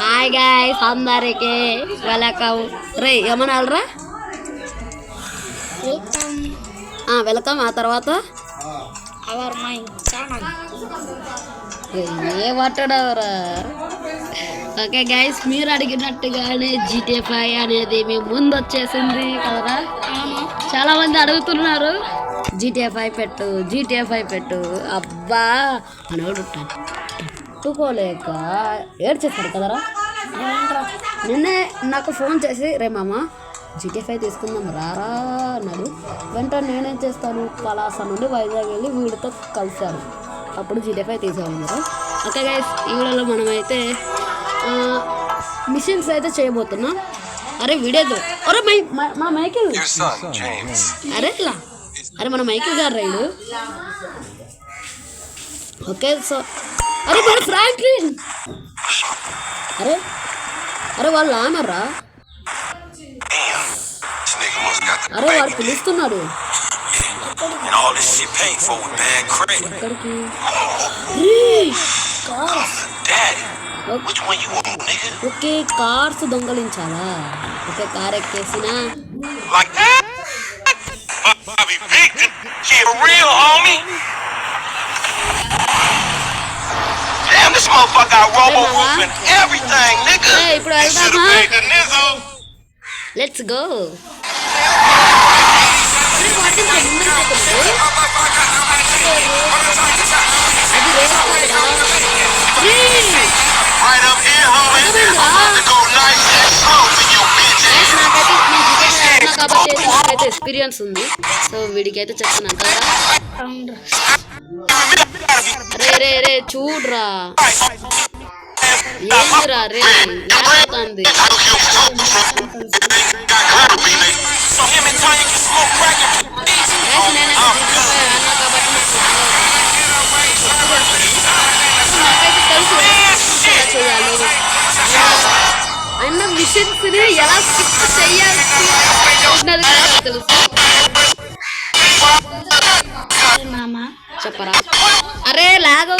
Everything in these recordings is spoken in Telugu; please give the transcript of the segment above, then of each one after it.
హాయ్ గైస్ అందరికి వెల్కమ్ రే ఏమనాలరా వెల్కమ్ ఆ తర్వాత అవర్ మై ఛానల్ ఏ పట్టడవరా ఓకే గైస్ మీరు అడిగినట్టుగానే GTA 5 అనేది మీ ముందు వచ్చేసింది కదరా చాలా మంది అడుగుతున్నారు GTA 5 పెట్టు అబ్బా మనోడు తట్టుకోలేక ఏడ్చేస్తాడు కదరా నిన్నే నాకు ఫోన్ చేసి రే మామ GTA 5 తీసుకుందాం రారా అన్నాడు వెంటనే నేనేం చేస్తాను పలాస నుండి వైజాగ్ వెళ్ళి వీడితో కలిశాను అప్పుడు GTA 5 తీసేవాళ్ళం కదా ఓకే గైస్ ఈ వీడియోలో మనమైతే మిషన్స్ అయితే చేయబోతున్నాం అరే వీడియో అరే మన మైకిల్ అరే ఇలా అరే మన మైకిల్ గారు రైడు ఓకే సో అరే మన ఫ్రాంక్లిన్ అరే అరే వాళ్ళు ఆనరా అరే వాడు పిలుస్తున్నాడు ఎక్కడికి ఓకే కార్స్ దొంగలించాలా ఓకే కార్ ఎక్కేసినా ఇప్పుడు వెళ్దామా లెట్స్ గో కాబట్టి నాకైతే ఎక్స్పీరియన్స్ ఉంది సో వీడికి అయితే చెప్తున్నాను రే రే రే చూడరా ఏందిరా రే లేకపోతుంది చేయాలి అన్న మిషన్స్ ని ఎలా స్కిప్ చేయాలి తెలుసు చెప్పరా అరే log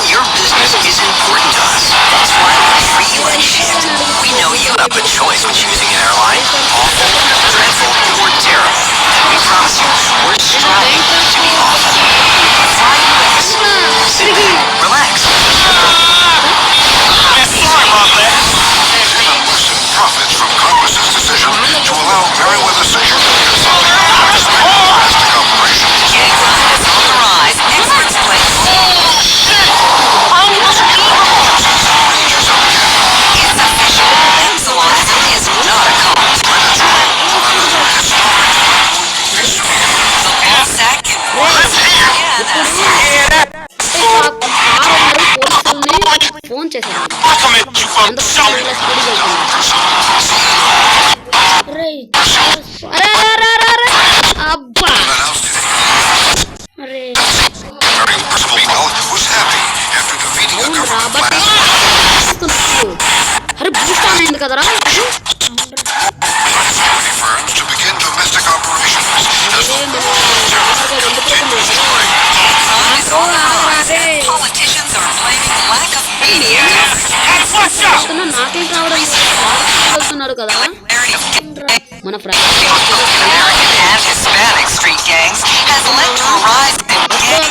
Your business is important to us. That's why we free you and shift. We know you have a choice when choosing an airline. Awful, dreadful, or terrible. And we promise you, we're striving to be awful. Fly US. Sit back, relax. Sorry about that. Profits from Congress's decision to allow Meriwether Station to consult domestic operations. Gang is on the rise. Experts play. It's official. Exelon is not a cult. ఉన్నాడు కదా మన American and Hispanic street gangs has led to a rise in gang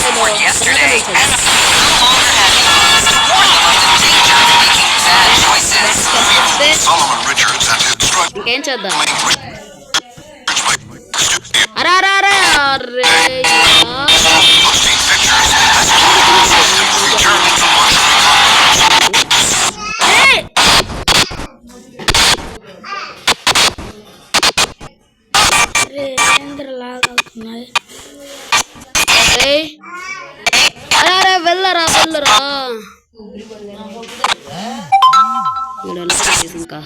report yesterday, and no longer having needs to warn them of the danger of making bad choices. Solomon Richards and his drug ఇంకేం చేద్దాం posting అరే అరే అరే అరే pictures as he system returning to luxury ఏంద్ర లాగా అవుతున్నాయి. అరే అరే అరే వెళ్ళరా వెళ్ళరా ఇంకా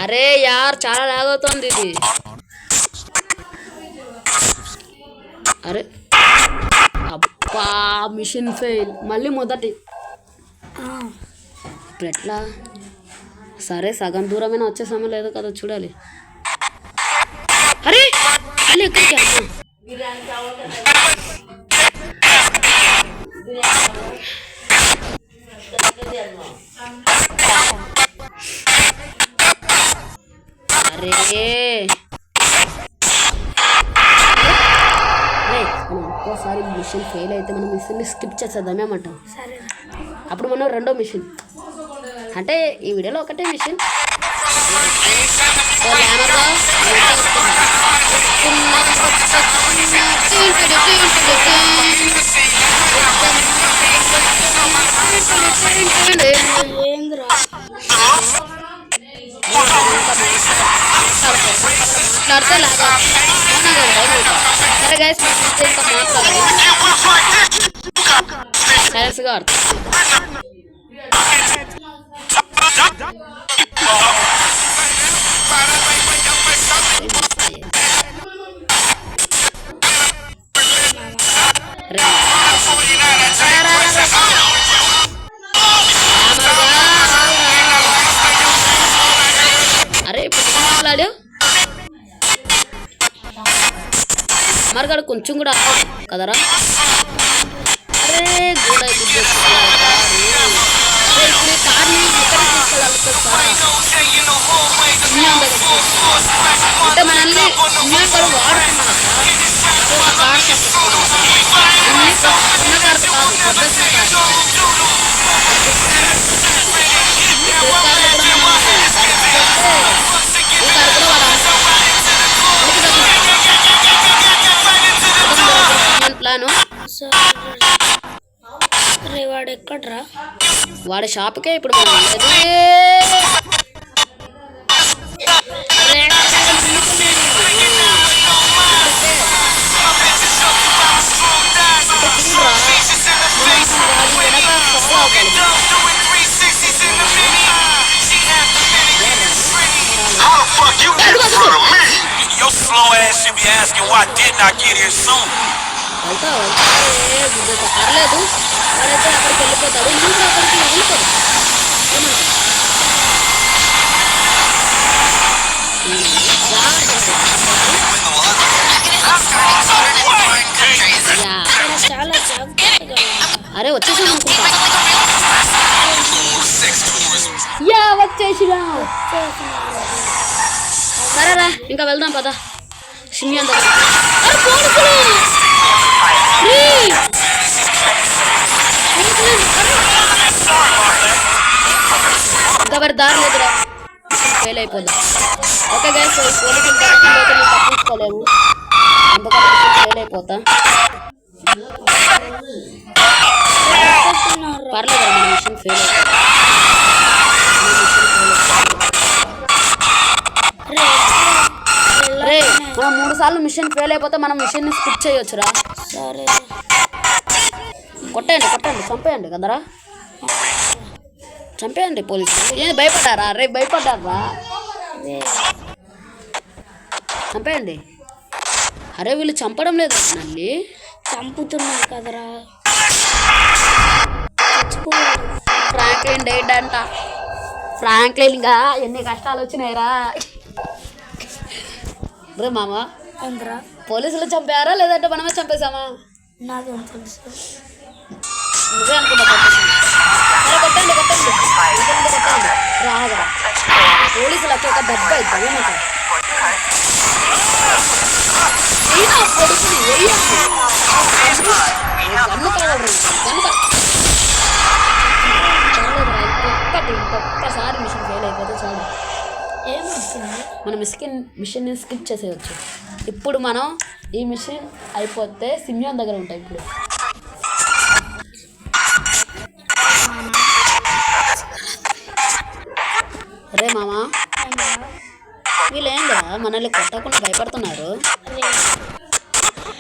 అరే యార్ చాలా లాగ్ అవుతుంది ఇది అరే అబ్బా మిషన్ ఫెయిల్ మళ్ళీ మొదటి ఇప్పుడు ఎట్లా సరే సగం దూరమైనా వచ్చేసామో లేదో కదా చూడాలి అరే మళ్ళీ ఎక్కడికి అరే మనం ఒక్కోసారి మిషన్ ఫెయిల్ అయితే మనం మిషన్ని స్కిప్ చేసేద్దామేమంటాం సరే అప్పుడు మనం రెండో మిషన్ అంటే ఈ వీడియోలో ఒకటే మిషన్ ఏంద్రా సరే గైస్ ఇంకా మాట్లాడాలి సైలెన్స్గా అరే ఇప్పుడు మాట్లాడు మరగాడు కొంచెం కూడా కదరా అరే గోడ ఇప్పుడు కార్ని ఎక్కడ తీసుకెళ్ళాలి అంటే మనల్ని ఇండియన్ వాడుతున్నారు చిన్న కార్ కాదు ప్లాను అరే వాడు ఎక్కడ్రా వాడి షాప్కే ఇప్పుడు మనం Your slow ass should be asking why didn't I get here soon? పర్లేదు వాడైతే అక్కడికి వెళ్ళిపోతాడు నువ్వు అక్కడికి వెళ్ళిపోదు చాలా జాగ్రత్తగా అరే వచ్చేసాం అనుకుంటా యా వచ్చేసినా సరేరా ఇంకా వెళ్దాం పద సిమియన్ దగ్గర ఇంకా మరి దారి లేదురా ఫెయిల్ అయిపోద్దాం ఓకే గైస్ పోలీసులు తప్పించుకోలేము అందుకని ఫెయిల్ అయిపోతా పర్లేదు మన మిషన్ ఫెయిల్ అయిపోతా రే మనం 3 సార్లు మిషన్ ఫెయిల్ అయిపోతే మనం మిషన్ ని స్కిప్ చేయొచ్చురా సరే కొట్టండి కొట్టండి చంపేయండి కదరా చంపేయండి పోలీసులు ఏంది భయపడ్డారా రే భయపడ్డారా చంపేయండి అరే వీళ్ళు చంపడం లేదు మళ్ళీ చంపుతున్నారు కదరా ఫ్రాంక్లిన్ డేట్ అంట ఫ్రాంక్లిన్ గా ఎన్ని కష్టాలు వచ్చినాయిరా రే మామ ఏంద్రా పోలీసులు చంపారా లేదంటే మనమే చంపేశామా నాకేం తెలుసు నువ్వే అనుకుంటా కొట్టేసాను. సరే కొట్టండి డబ్బా ఇద్దాం కొడుకుని ఒక్కసారి మిషన్ ఫెయిల్ అయిపోతే చాలు. ఏమవుతుంది? మనం మిషన్ స్కిప్ చేసేయచ్చు. ఇప్పుడు మనం ఈ మిషన్ అయిపోతే సిమియోన్ దగ్గర ఉంటాయి. ఇప్పుడు అరే మామా వీళ్ళేం కదా మనల్ని కొట్టకుండా భయపడుతున్నారు.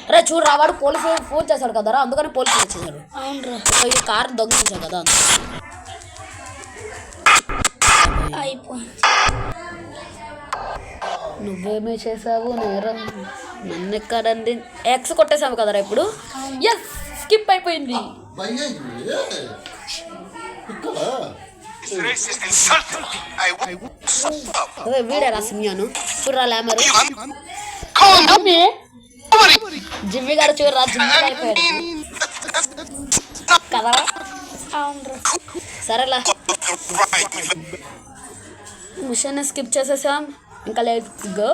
అరే చూడరా వాడు పోలీసు ఫోన్ చేశాడు కదరా, అందుకని పోలీసు వచ్చేసాడు. అవునరా, ఈ కార్ దొంగిలించావు కదా. అయిపోయింది. నువ్వేమీ చేసావు నేరం, నన్ను ఎక్కడండి ఎక్స్ కొట్టేసావు కదరా. ఇప్పుడు ఎస్ స్కిప్ అయిపోయింది. This is insulting. వీడేరా సిమియోను. చూడరా లామరు Calm down. జిమ్మి గారు చూడరా, జిమ్మి అయిపోయాడు కదరా. అవునరా, సరేలా మిషన్ స్కిప్ చేసేసాం. ఇంకా లెట్స్ గో.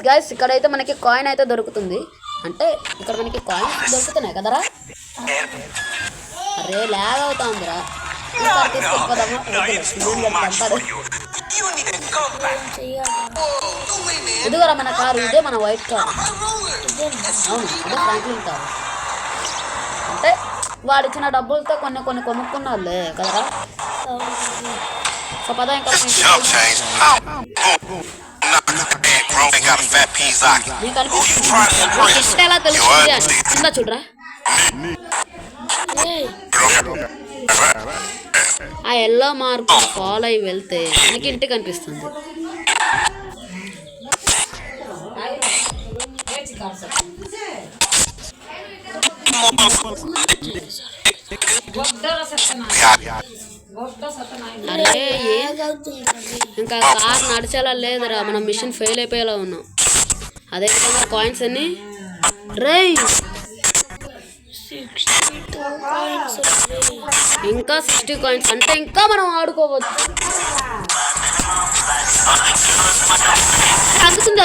గైస్ ఇక్కడైతే మనకి కాయిన్ అయితే దొరుకుతుంది. అంటే ఇక్కడ మనకి కాయిన్స్ దొరుకుతున్నాయి కదరా. అరే లాగ్ అవుతాందిరా. ఇదిగోరా మన కారు, ఇదే మన వైట్ కారు. అవును ఇదే ఫ్రాంక్లిన్ కారు. అంటే వాడిచ్చిన డబ్బులతో కొన్ని కొనుక్కున్నాళ్ళే కదరా. సో పద ఇంకా ఎలా తెలుస్తుంది అని కింద చూడరా. ఆ ఎల్లో మార్క్ ఫాలో అయి వెళ్తే మనకి ఇంటికి కనిపిస్తుంది. అరే ఇంకా కార్ నడిచేలా లేదురా, మనం మిషన్ ఫెయిల్ అయిపోయేలా ఉన్నాం. అదే విధంగా కాయిన్స్ అన్ని రేయ్ ఇంకా 60 కాయిన్స్ అంటే ఇంకా మనం ఆడుకోవచ్చు.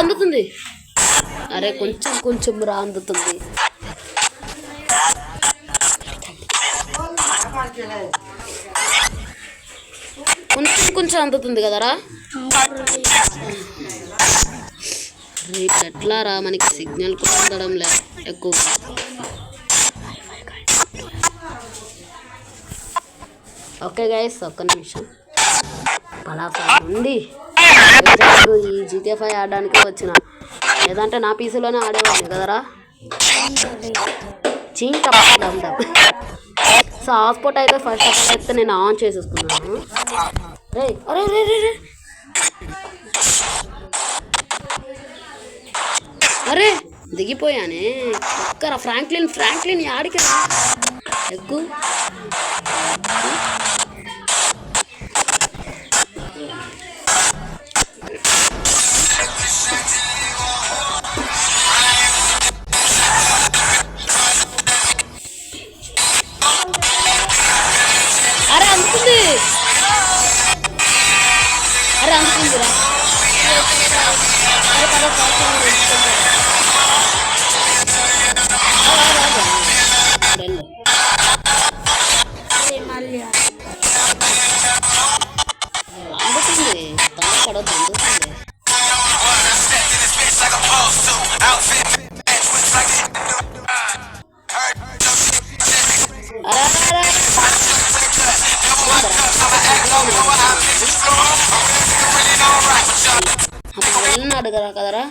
అందుతుంది. అరే కొంచెం రా అందుతుంది. కొంచెం అందుతుంది కదరా. రేపు ఎట్లా రా, మనకి సిగ్నల్ కూడా అందడం లేదు ఎక్కువ. ఓకే గైస్ ఒక్క నిమిషం. పలాసా నుండి ఈ GTA 5 ఆడడానికి వచ్చిన, లేదంటే నా పీసీలోనే ఆడేవాడిని కదరా. సో హాట్స్పాట్ అయితే ఫస్ట్ ఆఫ్ ఆల్ అయితే నేను ఆన్ చేసేసుకున్నాను. అరే దిగిపోయానే. ఒక్కరా ఫ్రాంక్లిన్ ఆడికి ఎక్కువ. అరే అందుకుందిరా. అందుతుంది పడవద్దు, అందుతుంది. వెళ్ళినాడు కదా కదరా.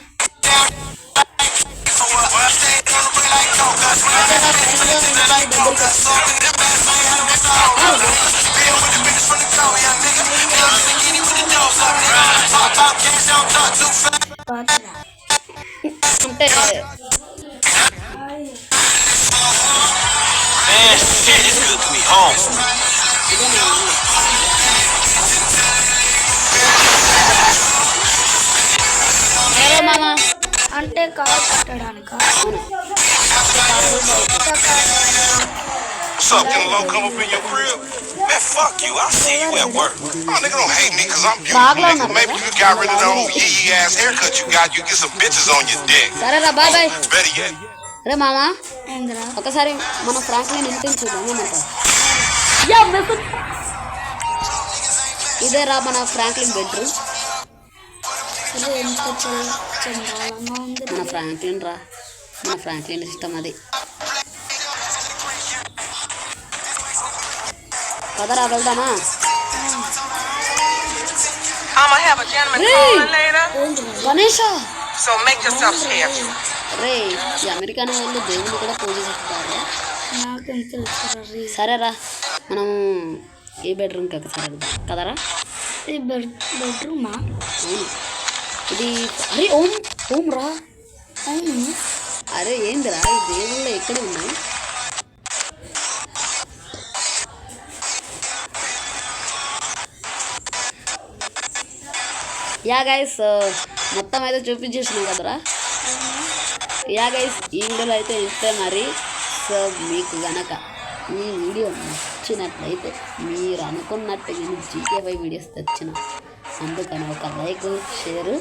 అంటే Man, shit is good to be home. అంటే car కట్టడానికా? What's up, can low come up in your crib? Man, fuck you. I see you at work. Oh, nigga don't hate me because I'm beautiful, nigga. Maybe you got rid of the old yee ass haircut you got. You get some bitches on your dick. సరే రా బాయ్ బాయ్. Better yet. రే మామా ఏంద్రా ఒకసారి మన ఫ్రాంక్లిన్ వినిపించుదాం ఏమంటావు? ఇదే రా మన ఫ్రాంక్లిన్ బెడ్రూమ్. ఇది ఎంత చందాలంగా ఉంది. మన ఫ్రాంక్లిన్ రా, మన ఫ్రాంక్లిన్ ఇష్టం అది. కదరా వెళ్దామా? I'ma have a gentleman calling later, Ganesha so make yourself scarce. రే ఈ అమెరికన్ వాళ్ళు దేవుని కూడా పూజ చేస్తారు. నాకేం తెలుసురా రీ. సరేరా మనం ఈ బెడ్రూమ్కి ఒకసారి వెళ్దాం కదరా. ఇది బెడ్రూమా? అవును ఇది. అరే ఓం ఓం రా. అవును. అరే ఏందిరా ఈ దేవుళ్ళు ఎక్కడ ఉన్నాయి? యా గైస్ మొత్తం అయితే చూపించేసినాం కదరా. యా గైస్ ఈ వీడియోలో అయితే ఇంతే మరి. సో మీకు గనక ఈ వీడియో నచ్చినట్లయితే మీరు అనుకున్నట్టుగా GTA5 వీడియోస్ తెచ్చిన అందుకని ఒక like share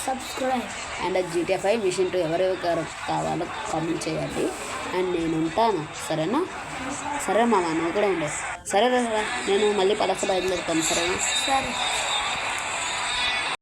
subscribe and GTA5 mission 2 ఎవరెవరు కావాలో కామెంట్ చేయండి. అండ్ నేను ఉంటాను సరేనా? సరే మామ నువ్వు కూడా ఉండే. సరే రా నేను మళ్ళీ పలస బయలుదేరుతాను సరేనా? సరే.